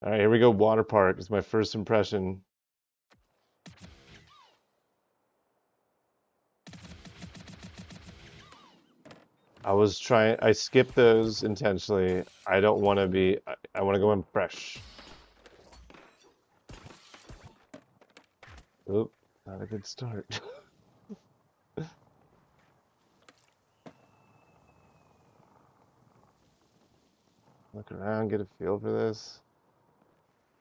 All right, here we go. Waterpark is my first impression. I skipped those intentionally. I don't want to be, I want to go in fresh. Oop, not a good start. Look around, get a feel for this.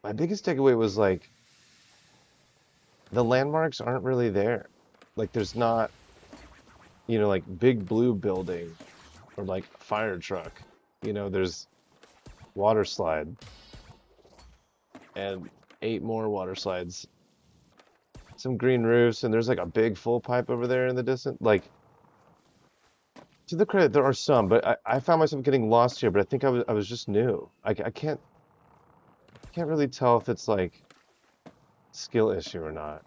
My biggest takeaway was like, the landmarks aren't really there. Like, there's not, like big blue building or like fire truck. There's water slide and 8 more water slides, some green roofs, and there's like a big full pipe over there in the distance. Like, to the credit, there are some, but I found myself getting lost here. But I think I was just new. I can't really tell if it's like skill issue or not.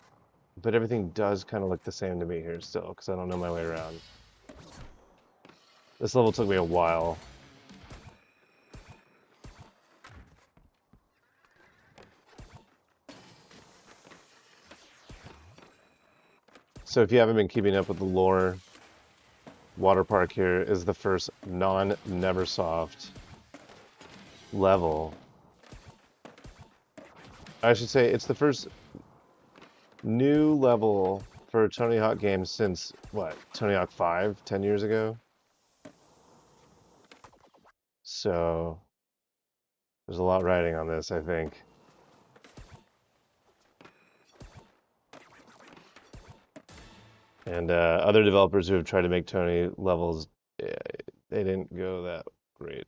But everything does kind of look the same to me here still, because I don't know my way around. This level took me a while. So if you haven't been keeping up with the lore, Waterpark here is the first non-Neversoft level. I should say it's the first new level for Tony Hawk games since, what, Tony Hawk 5, 10 years ago? So there's a lot riding on this, I think. And other developers who have tried to make Tony levels, they didn't go that great.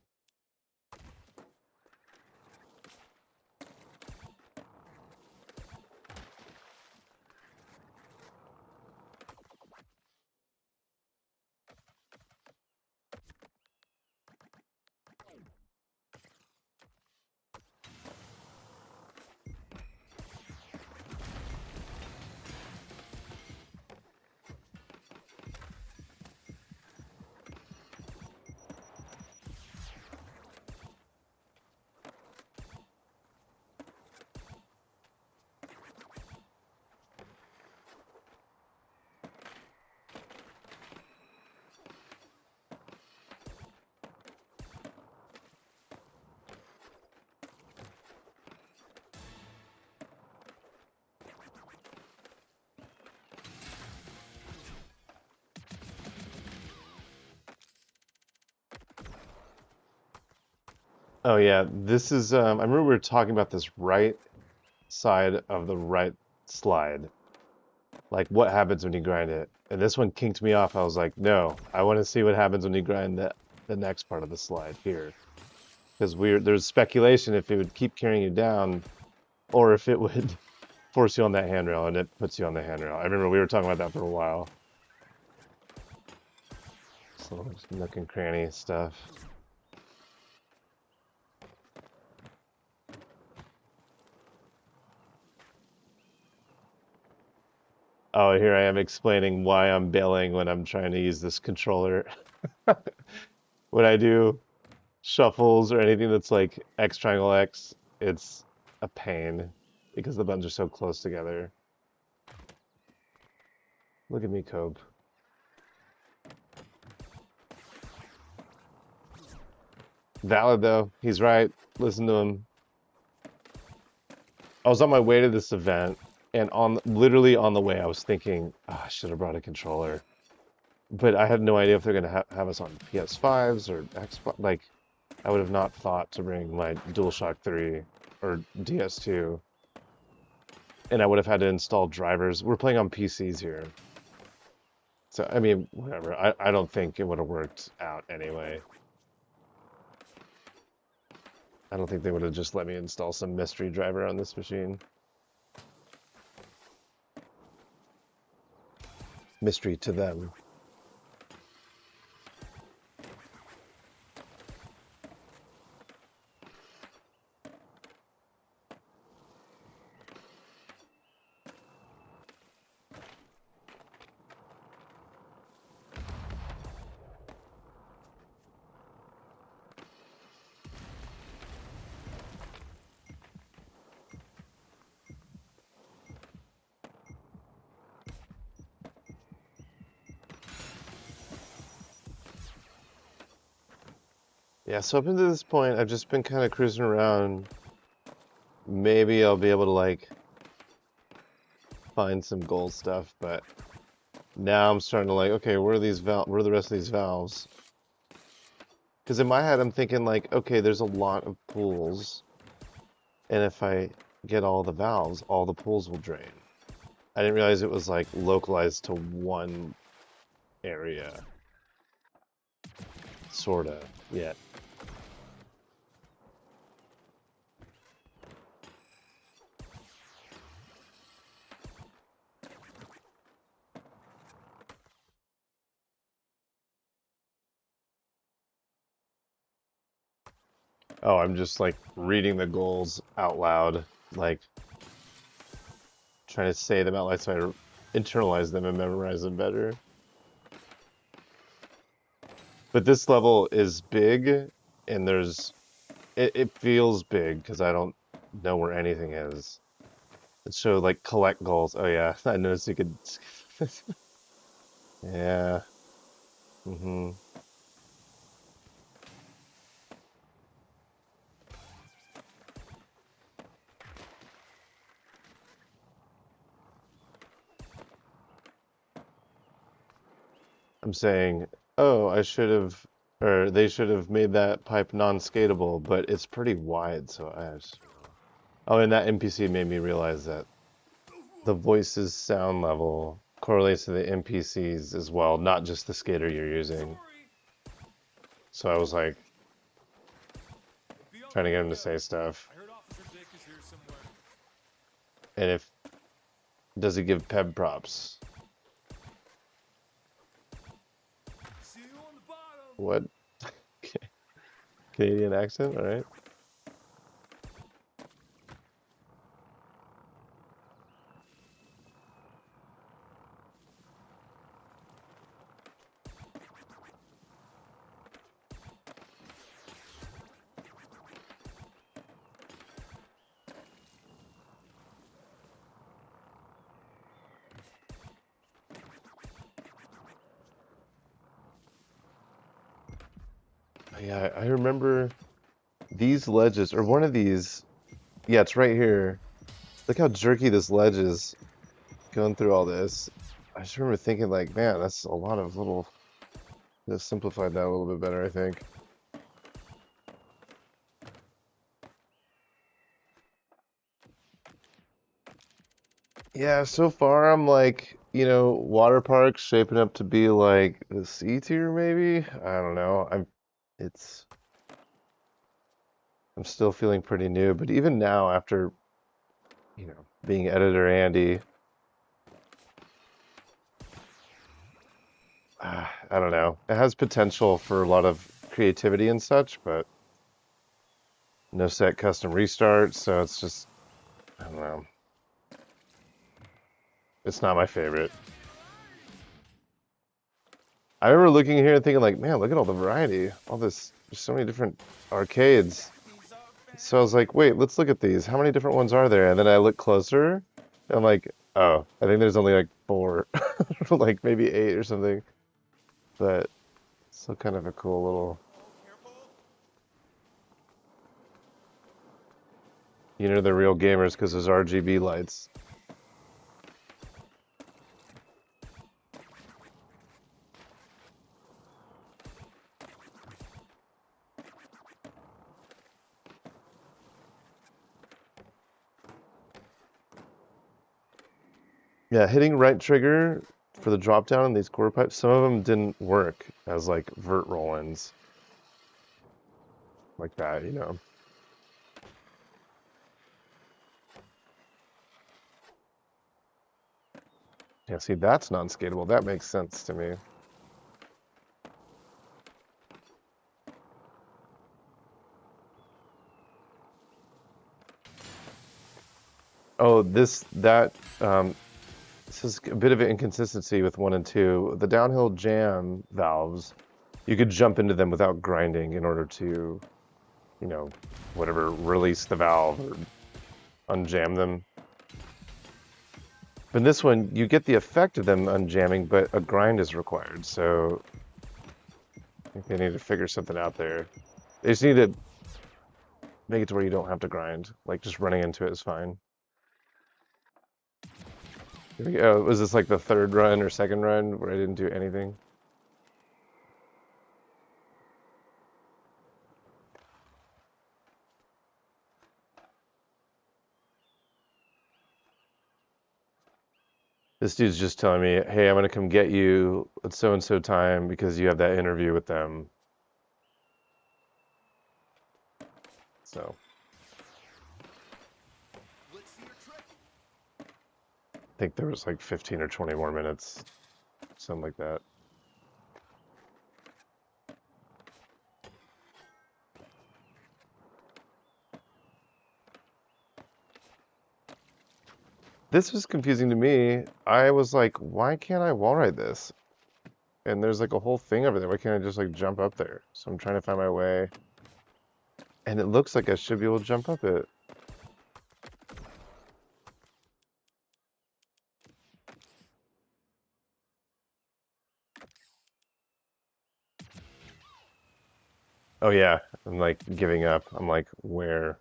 Oh yeah, this is I remember we were talking about this right side of the right slide. Like what happens when you grind it. And this one kinked me off. I was like, no, I want to see what happens when you grind the next part of the slide here. Because there's speculation if it would keep carrying you down or if it would force you on that handrail, and it puts you on the handrail. I remember we were talking about that for a while. So nook and cranny stuff. Oh, here I am explaining why I'm bailing when I'm trying to use this controller. When I do shuffles or anything that's like X triangle X, it's a pain because the buttons are so close together. Look at me cope. Valid though, he's right. Listen to him. I was on my way to this event, and literally on the way, I was thinking, oh, I should have brought a controller. But I had no idea if they're gonna have us on PS5s or Xbox. Like, I would have not thought to bring my DualShock 3 or DS2, and I would have had to install drivers. We're playing on PCs here, so I mean, whatever. I don't think it would have worked out anyway. I don't think they would have just let me install some mystery driver on this machine. Mystery to them. Yeah, so up until this point, I've just been kind of cruising around. Maybe I'll be able to like find some gold stuff, but now I'm starting to like, okay, where are these where are the rest of these valves? Because in my head, I'm thinking like, okay, there's a lot of pools, and if I get all the valves, all the pools will drain. I didn't realize it was like localized to one area, sorta, yet. Oh, I'm just like reading the goals out loud, like trying to say them out loud so I internalize them and memorize them better. But this level is big, and it feels big because I don't know where anything is. So like collect goals. Oh yeah, I noticed you could. Yeah. hmm I'm saying, oh, I should have, or they should have made that pipe non-skatable, but it's pretty wide, so I just. Oh, and that NPC made me realize that the voice's sound level correlates to the NPCs as well, not just the skater you're using. So I was like trying to get him to say stuff. And if does he give Peb props? What? Canadian accent, all right. Yeah, I remember these ledges, or one of these. Yeah, it's right here. Look how jerky this ledge is going through all this. I just remember thinking like, man, that's a lot of little. Just simplified that a little bit better, I think. Yeah, so far I'm like, Waterpark's shaping up to be like the C tier maybe. I don't know. It's I'm still feeling pretty new, but even now after, being editor Andy, I don't know. It has potential for a lot of creativity and such, but no set custom restart, so it's just I don't know. It's not my favorite. I remember looking here and thinking like, man, look at all the variety. There's so many different arcades. So I was like, wait, let's look at these. How many different ones are there? And then I look closer, and I'm like, oh, I think there's only like four, like maybe eight or something. But still kind of a cool little, they're real gamers because there's RGB lights. Yeah, hitting right trigger for the drop down in these quarter pipes, some of them didn't work as like vert roll-ins like that. Yeah, see, that's non-skatable. That makes sense to me. Oh, this is a bit of an inconsistency with one and two. The downhill jam valves, you could jump into them without grinding in order to, you know, whatever, release the valve or unjam them. But in this one, you get the effect of them unjamming, but a grind is required. So I think they need to figure something out there. They just need to make it to where you don't have to grind. Like, just running into it is fine. Here we go. Was this like the third run or second run where I didn't do anything? This dude's just telling me, hey, I'm gonna come get you at so-and-so time because you have that interview with them. So. I think there was like 15 or 20 more minutes. Something like that. This was confusing to me. I was like, why can't I wall ride this? And there's like a whole thing over there. Why can't I just like jump up there? So I'm trying to find my way. And it looks like I should be able to jump up it. Oh yeah, I'm like giving up. I'm like, where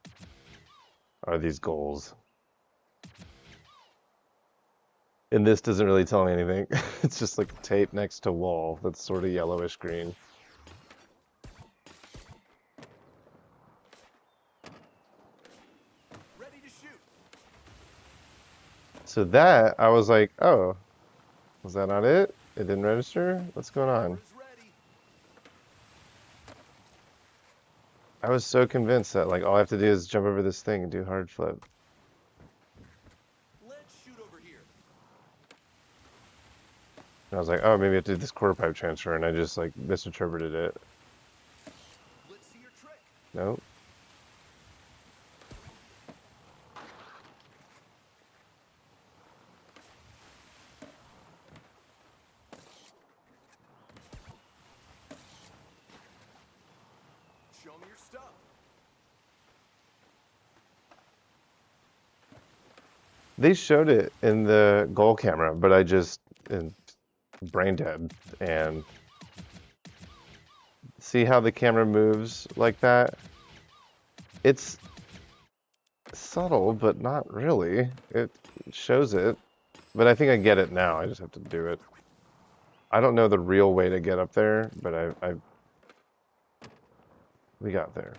are these goals? And this doesn't really tell me anything. It's just like tape next to wall that's sort of yellowish green. Ready to shoot. So that, I was like, oh, was that not it? It didn't register? What's going on? Ready. I was so convinced that like all I have to do is jump over this thing and do hard flip. Let's shoot over here. And I was like, oh, maybe I have to do this quarter pipe transfer, and I just like misinterpreted it. Let's see your trick. Nope. Show me your stuff. They showed it in the goal camera, but I just brain dead. And see how the camera moves like that? It's subtle, but not really. It shows it. But I think I get it now. I just have to do it. I don't know the real way to get up there, but we got there.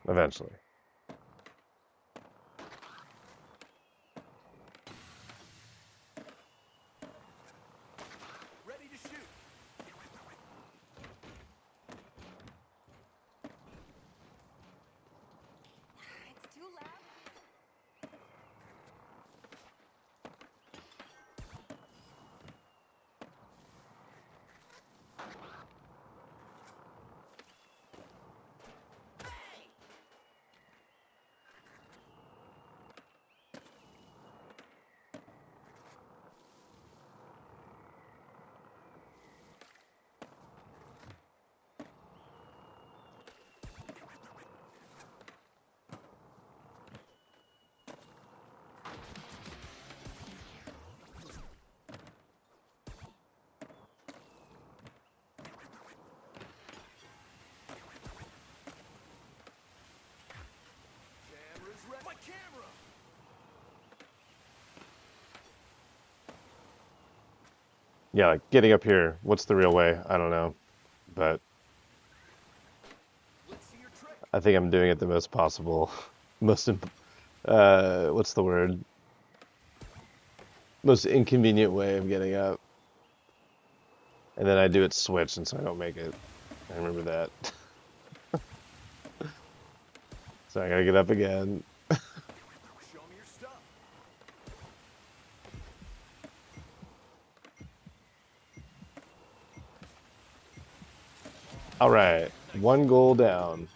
Eventually. Ready to shoot. It's too loud. Camera's ready. My camera. Yeah, like getting up here, what's the real way? I don't know. But Let's see your trick. I think I'm doing it the most possible, what's the word? Most inconvenient way of getting up. And then I do it switch, and so I don't make it. I remember that. So I gotta get up again. Show me your stuff. All right, one goal down.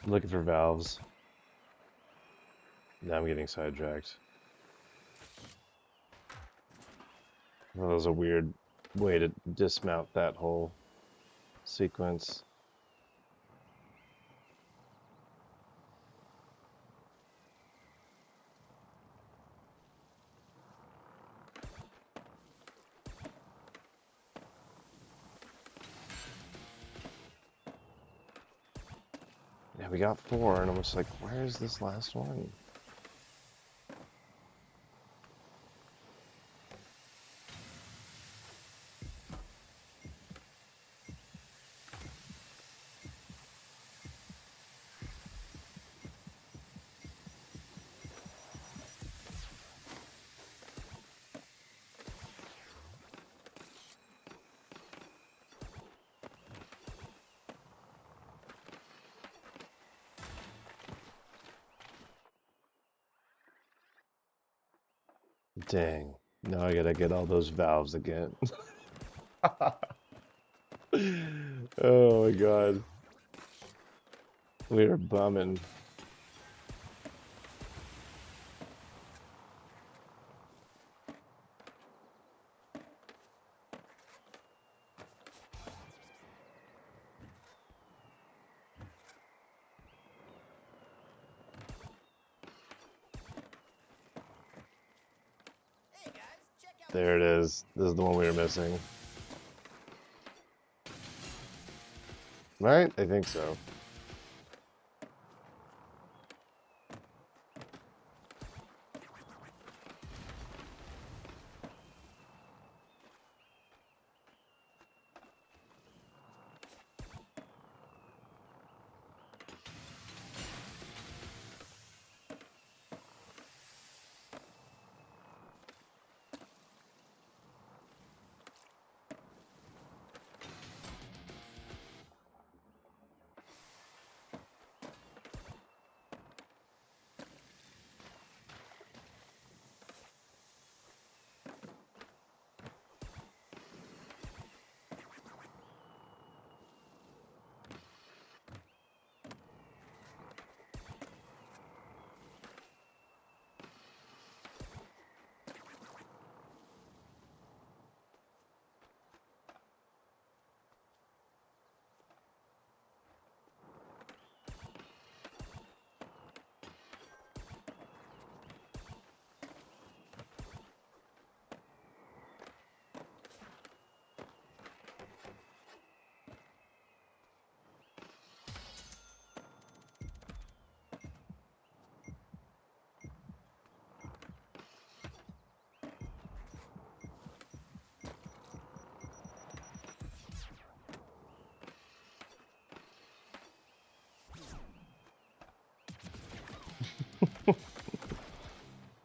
looking for valves. Now I'm getting sidetracked. Well, that was a weird way to dismount that whole sequence. Yeah, we got 4, and I'm just like, where's this last one? Dang. Now I gotta get all those valves again. Oh my god. We are bumming. There it is. This is the one we were missing. Right? I think so.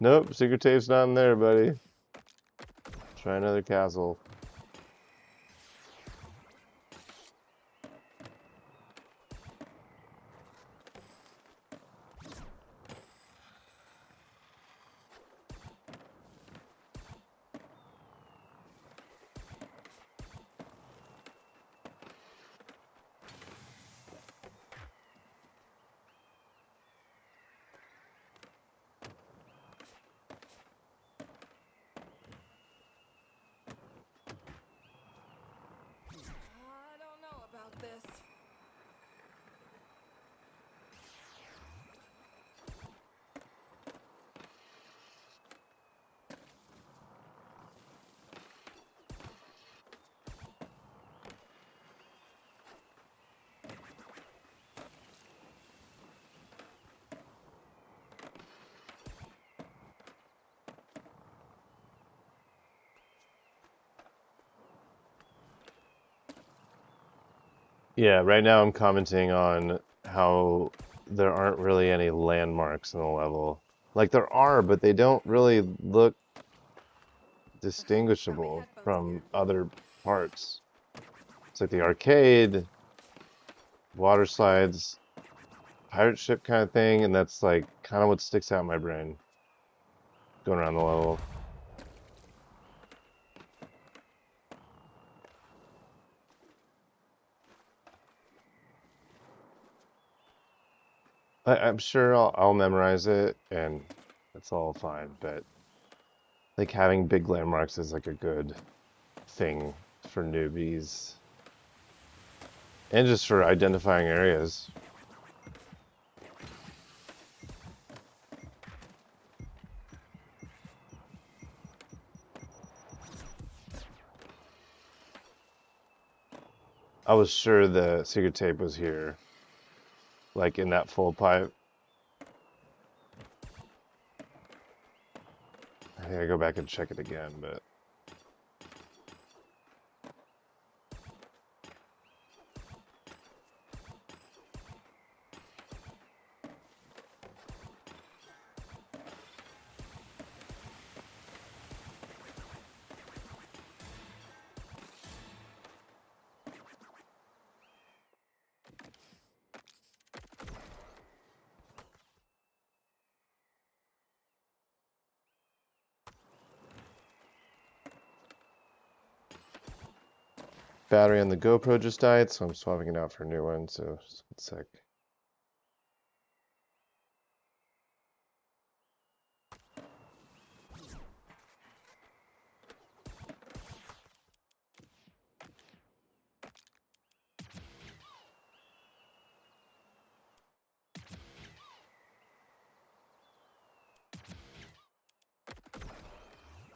Nope, secret tape's not in there, buddy. Try another castle. I don't know about this. Yeah, right now I'm commenting on how there aren't really any landmarks in the level. Like there are, but they don't really look Got my distinguishable headphones from again. other parts. It's like the arcade, water slides, pirate ship kind of thing, and that's like kind of what sticks out in my brain going around the level. I'm sure I'll memorize it and it's all fine, but like having big landmarks is like a good thing for newbies and just for identifying areas. I was sure the secret tape was here, like in that full pipe. I think I go back and check it again, but battery on the GoPro just died, so I'm swapping it out for a new one, so just one sec.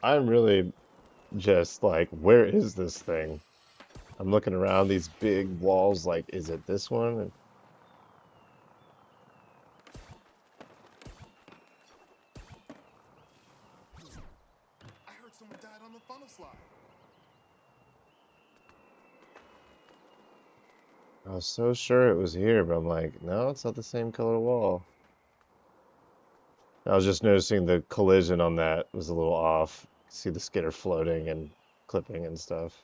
I'm really just like, where is this thing? I'm looking around these big walls, like, is it this one? I heard someone died on the funnel slide. I was so sure it was here, but I'm like, no, it's not the same color wall. I was just noticing the collision on that was a little off. See the skitter floating and clipping and stuff.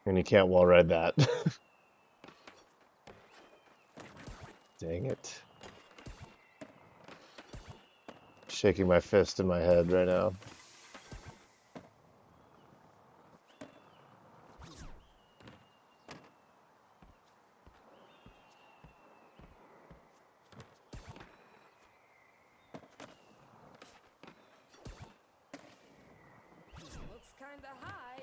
And you can't wall ride that. Dang it. Shaking my fist in my head right now. Looks kinda high.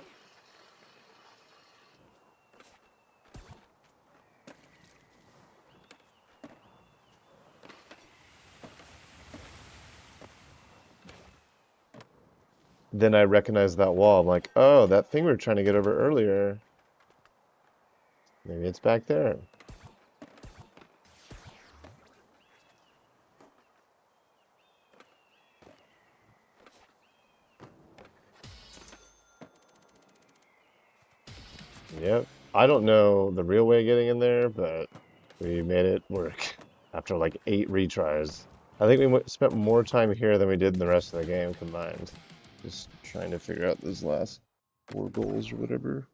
Then I recognized that wall. I'm like, oh, that thing we were trying to get over earlier. Maybe it's back there. Yep. I don't know the real way of getting in there, but we made it work after like 8 retries. I think we spent more time here than we did in the rest of the game combined. Just trying to figure out those last 4 goals or whatever.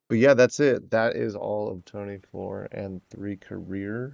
But yeah, that's it. That is all of Tony 4 and 3 career.